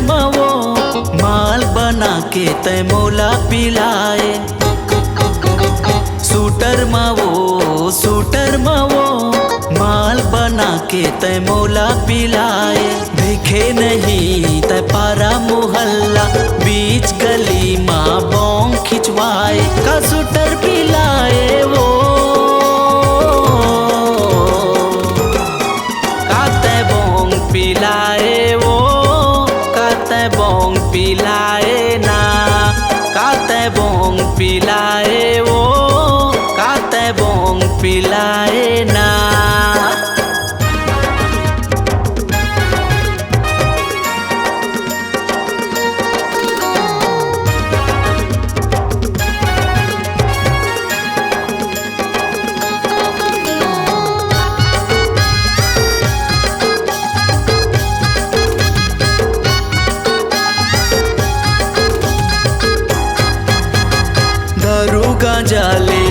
में वो माल बना के तय मोला पिलाए। शूटर में वो माल बना के तय मोला पिलाए। देखे नहीं तय पारा मोहल्ला बीच गली माँ बॉन्ग खिंचवाए। का शूटर पिलाए वो काते बॉन्ग पिलाए वो काते बॉन्ग पिलाए ना। काते बॉन्ग पिलाए वो काते बॉन्ग पिलाए ना। दारू गांजा ले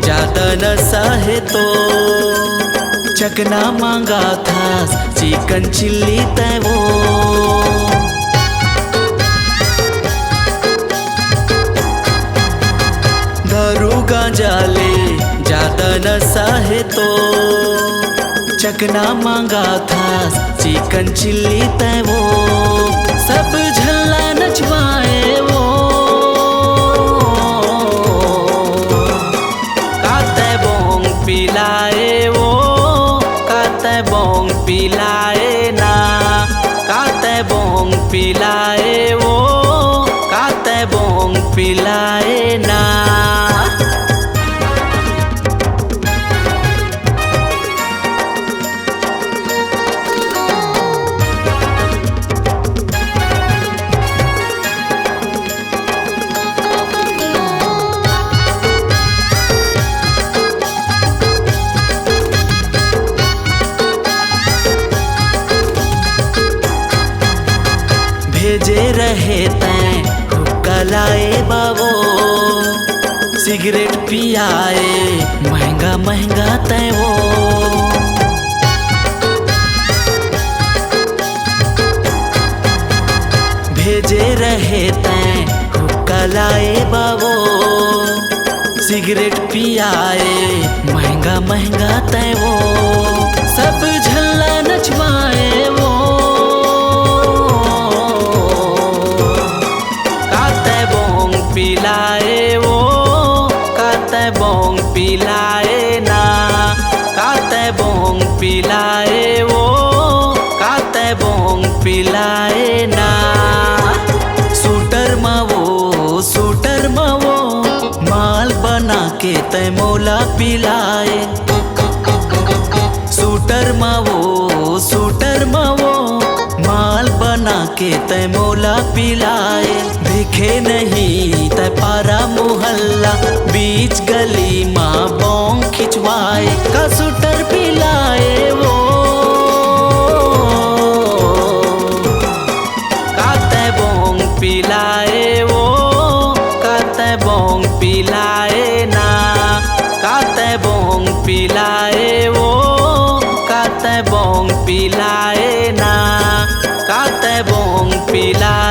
ज्यादा नशा है तो चकना मांगा था चिकन चिल्ली तय वो। दारू गांजा ले ज्यादा नशा है तो चकना मांगा था चिकन चिल्ली तय वो। सब झल्ला नचवाए वो पिलाए वो काते बॉन्ग पिलाए ना। काते बॉन्ग पिलाए वो काते बॉन्ग पिलाए ना। भेजे रहे तैं हुक्का लाए बाबो सिगरेट पियाए महंगा महंगा तैं वो। भेजे रहे तैं हुक्का लाए बाबो सिगरेट पियाए महंगा महंगा तैं वो। सब झल्ला नचवाए वो पिलाए वो काते बॉन्ग पिलाए ना। काते बॉन्ग पिलाए वो काते बॉन्ग पिलाए ना। शूटर में वो माल बना के तय मोला पिलाए। शूटर में वो माल बना के तय मोला पिलाए। देखे नहीं तय पारा मोहल्ला बीच गली माँ बॉन्ग खिंचवाए। का शूटर पिलाए वो काते बॉन्ग पिलाए वो काते बॉन्ग पिलाए ना। काते बॉन्ग पिलाए वो काते बॉन्ग पिलाए ना। काते बॉन्ग पिलाए।